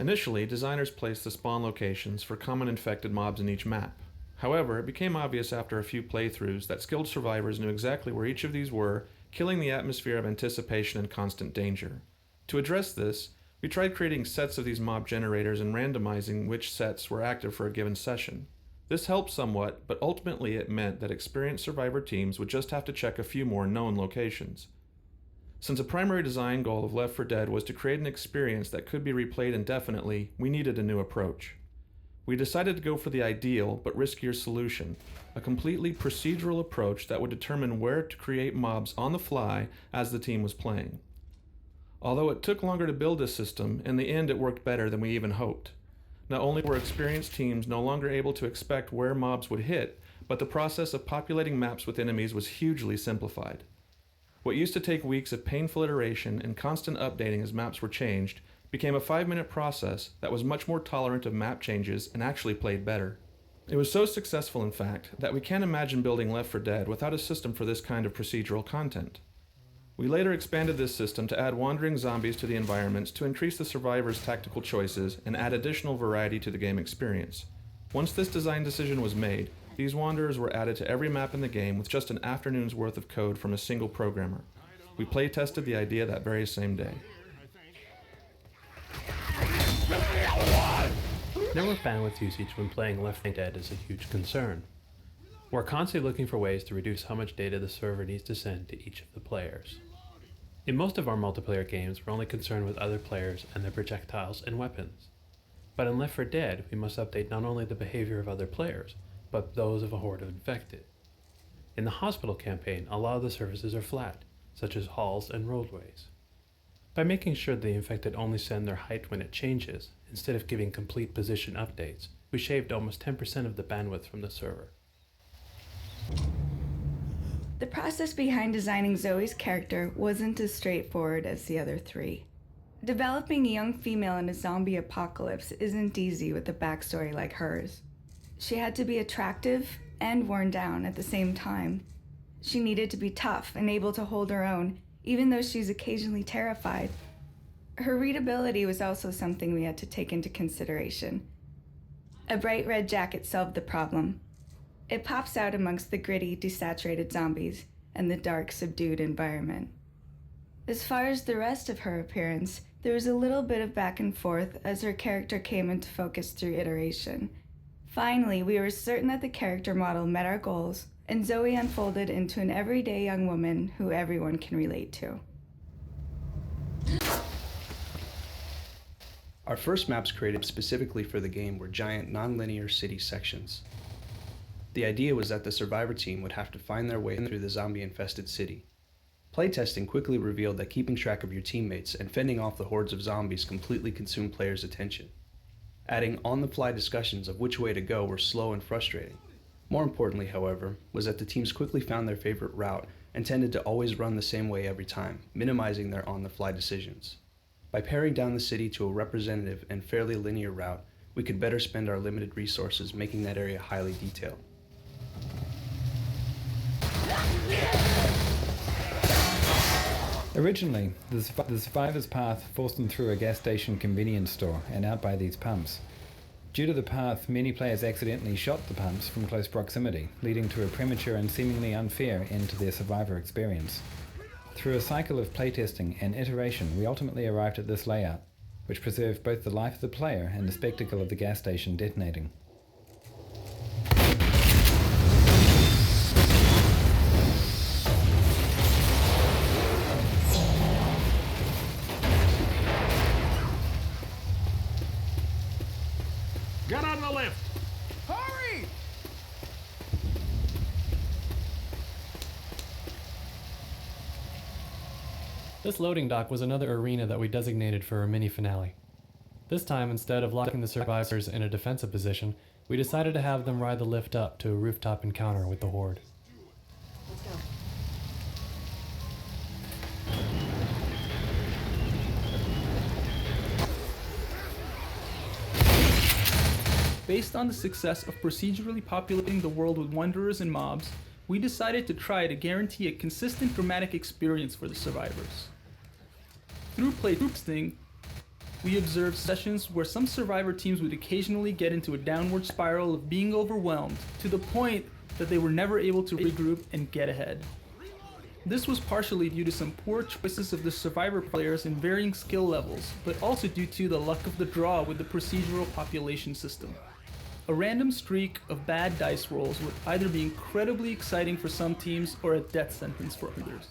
Initially, designers placed the spawn locations for common infected mobs in each map. However, it became obvious after a few playthroughs that skilled survivors knew exactly where each of these were, killing the atmosphere of anticipation and constant danger. To address this, we tried creating sets of these mob generators and randomizing which sets were active for a given session. This helped somewhat, but ultimately it meant that experienced survivor teams would just have to check a few more known locations. Since a primary design goal of Left 4 Dead was to create an experience that could be replayed indefinitely, we needed a new approach. We decided to go for the ideal but riskier solution, a completely procedural approach that would determine where to create mobs on the fly as the team was playing. Although it took longer to build this system, in the end it worked better than we even hoped. Not only were experienced teams no longer able to expect where mobs would hit, but the process of populating maps with enemies was hugely simplified. What used to take weeks of painful iteration and constant updating as maps were changed became a 5-minute process that was much more tolerant of map changes and actually played better. It was so successful, in fact, that we can't imagine building Left 4 Dead without a system for this kind of procedural content. We later expanded this system to add wandering zombies to the environments to increase the survivors' tactical choices and add additional variety to the game experience. Once this design decision was made, these wanderers were added to every map in the game with just an afternoon's worth of code from a single programmer. We play-tested the idea that very same day. Network bandwidth usage when playing Left 4 Dead is a huge concern. We're constantly looking for ways to reduce how much data the server needs to send to each of the players. In most of our multiplayer games, we're only concerned with other players and their projectiles and weapons. But in Left 4 Dead, we must update not only the behavior of other players, but those of a horde of infected. In the hospital campaign, a lot of the surfaces are flat, such as halls and roadways. By making sure the infected only send their height when it changes, instead of giving complete position updates, we shaved almost 10% of the bandwidth from the server. The process behind designing Zoey's character wasn't as straightforward as the other three. Developing a young female in a zombie apocalypse isn't easy with a backstory like hers. She had to be attractive and worn down at the same time. She needed to be tough and able to hold her own, even though she's occasionally terrified. Her readability was also something we had to take into consideration. A bright red jacket solved the problem. It pops out amongst the gritty, desaturated zombies and the dark, subdued environment. As far as the rest of her appearance, there was a little bit of back and forth as her character came into focus through iteration. Finally, we were certain that the character model met our goals, and Zoey unfolded into an everyday young woman who everyone can relate to. Our first maps created specifically for the game were giant non-linear city sections. The idea was that the survivor team would have to find their way through the zombie-infested city. Playtesting quickly revealed that keeping track of your teammates and fending off the hordes of zombies completely consumed players' attention. Adding on-the-fly discussions of which way to go were slow and frustrating. More importantly, however, was that the teams quickly found their favorite route and tended to always run the same way every time, minimizing their on-the-fly decisions. By paring down the city to a representative and fairly linear route, we could better spend our limited resources making that area highly detailed. Originally, the survivor's path forced them through a gas station convenience store and out by these pumps. Due to the path, many players accidentally shot the pumps from close proximity, leading to a premature and seemingly unfair end to their survivor experience. Through a cycle of playtesting and iteration, we ultimately arrived at this layout, which preserved both the life of the player and the spectacle of the gas station detonating. Get on the lift! Hurry! This loading dock was another arena that we designated for a mini finale. This time, instead of locking the survivors in a defensive position, we decided to have them ride the lift up to a rooftop encounter with the horde. Let's go. Based on the success of procedurally populating the world with wanderers and mobs, we decided to try to guarantee a consistent dramatic experience for the survivors. Through playtesting, we observed sessions where some survivor teams would occasionally get into a downward spiral of being overwhelmed to the point that they were never able to regroup and get ahead. This was partially due to some poor choices of the survivor players in varying skill levels, but also due to the luck of the draw with the procedural population system. A random streak of bad dice rolls would either be incredibly exciting for some teams or a death sentence for others.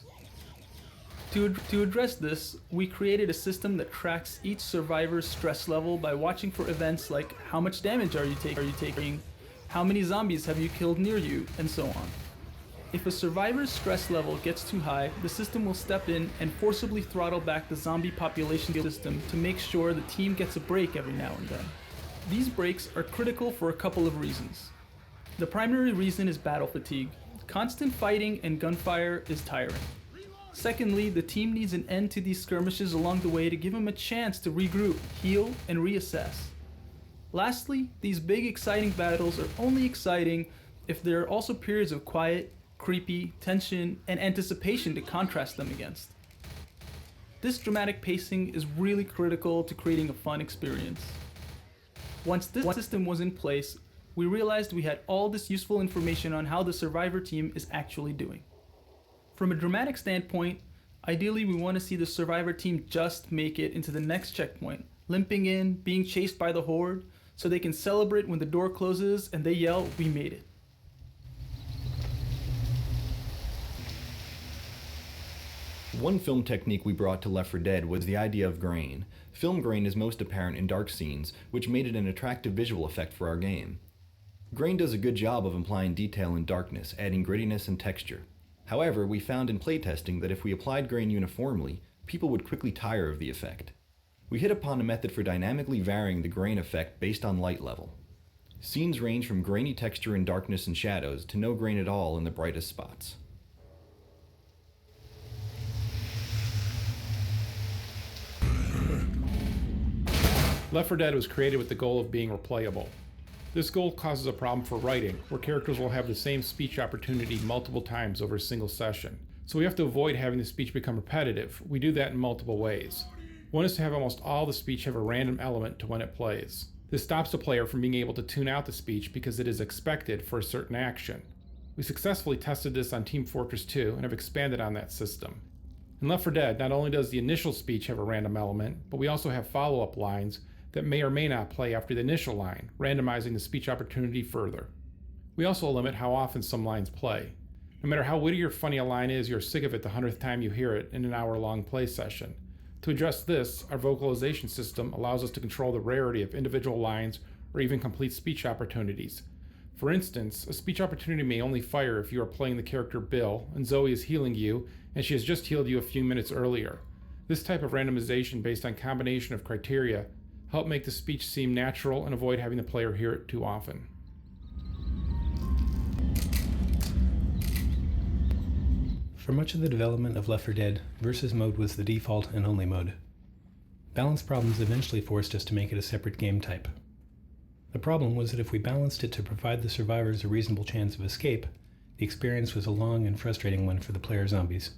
To address this, we created a system that tracks each survivor's stress level by watching for events like how much damage are you taking, how many zombies have you killed near you, and so on. If a survivor's stress level gets too high, the system will step in and forcibly throttle back the zombie population system to make sure the team gets a break every now and then. These breaks are critical for a couple of reasons. The primary reason is battle fatigue. Constant fighting and gunfire is tiring. Secondly, the team needs an end to these skirmishes along the way to give them a chance to regroup, heal, and reassess. Lastly, these big exciting battles are only exciting if there are also periods of quiet, creepy, tension, and anticipation to contrast them against. This dramatic pacing is really critical to creating a fun experience. Once this system was in place, we realized we had all this useful information on how the survivor team is actually doing. From a dramatic standpoint, ideally we want to see the survivor team just make it into the next checkpoint, limping in, being chased by the horde, so they can celebrate when the door closes and they yell, "We made it." One film technique we brought to Left 4 Dead was the idea of grain. Film grain is most apparent in dark scenes, which made it an attractive visual effect for our game. Grain does a good job of implying detail in darkness, adding grittiness and texture. However, we found in playtesting that if we applied grain uniformly, people would quickly tire of the effect. We hit upon a method for dynamically varying the grain effect based on light level. Scenes range from grainy texture in darkness and shadows to no grain at all in the brightest spots. Left 4 Dead was created with the goal of being replayable. This goal causes a problem for writing, where characters will have the same speech opportunity multiple times over a single session. So we have to avoid having the speech become repetitive. We do that in multiple ways. One is to have almost all the speech have a random element to when it plays. This stops the player from being able to tune out the speech because it is expected for a certain action. We successfully tested this on Team Fortress 2 and have expanded on that system. In Left 4 Dead, not only does the initial speech have a random element, but we also have follow-up lines that may or may not play after the initial line, randomizing the speech opportunity further. We also limit how often some lines play. No matter how witty or funny a line is, you're sick of it the 100th time you hear it in an hour-long play session. To address this, our vocalization system allows us to control the rarity of individual lines or even complete speech opportunities. For instance, a speech opportunity may only fire if you are playing the character Bill and Zoey is healing you and she has just healed you a few minutes earlier. This type of randomization based on combination of criteria help make the speech seem natural and avoid having the player hear it too often. For much of the development of Left 4 Dead, versus mode was the default and only mode. Balance problems eventually forced us to make it a separate game type. The problem was that if we balanced it to provide the survivors a reasonable chance of escape, the experience was a long and frustrating one for the player zombies.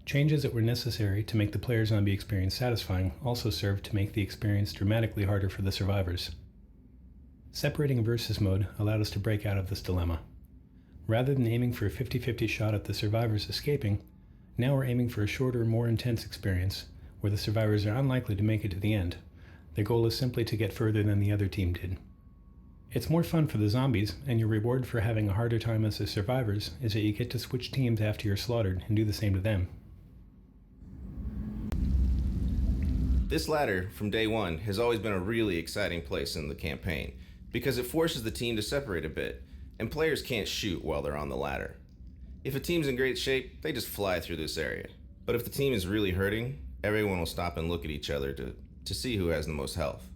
Changes that were necessary to make the player zombie experience satisfying also served to make the experience dramatically harder for the survivors. Separating versus mode allowed us to break out of this dilemma. Rather than aiming for a 50-50 shot at the survivors escaping, now we're aiming for a shorter, more intense experience, where the survivors are unlikely to make it to the end. Their goal is simply to get further than the other team did. It's more fun for the zombies, and your reward for having a harder time as the survivors is that you get to switch teams after you're slaughtered and do the same to them. This ladder, from day one, has always been a really exciting place in the campaign, because it forces the team to separate a bit, and players can't shoot while they're on the ladder. If a team's in great shape, they just fly through this area. But if the team is really hurting, everyone will stop and look at each other to see who has the most health.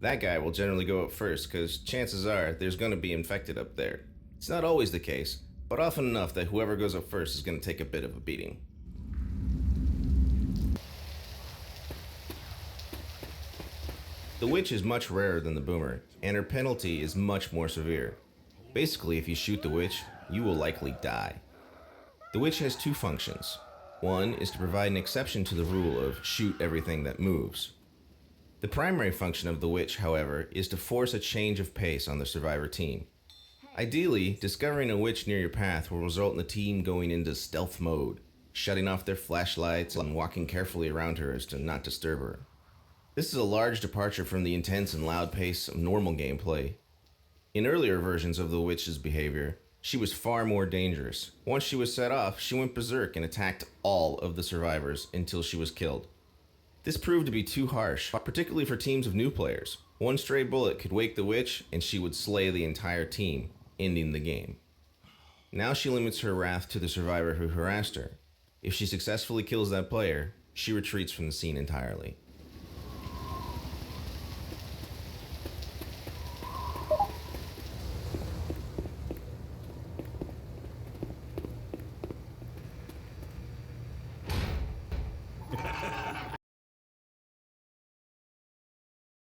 That guy will generally go up first, because chances are there's going to be infected up there. It's not always the case, but often enough that whoever goes up first is going to take a bit of a beating. The witch is much rarer than the boomer, and her penalty is much more severe. Basically, if you shoot the witch, you will likely die. The witch has two functions. One is to provide an exception to the rule of shoot everything that moves. The primary function of the witch, however, is to force a change of pace on the survivor team. Ideally, discovering a witch near your path will result in the team going into stealth mode, shutting off their flashlights and walking carefully around her as to not disturb her. This is a large departure from the intense and loud pace of normal gameplay. In earlier versions of the witch's behavior, she was far more dangerous. Once she was set off, she went berserk and attacked all of the survivors until she was killed. This proved to be too harsh, particularly for teams of new players. One stray bullet could wake the witch and she would slay the entire team, ending the game. Now she limits her wrath to the survivor who harassed her. If she successfully kills that player, she retreats from the scene entirely.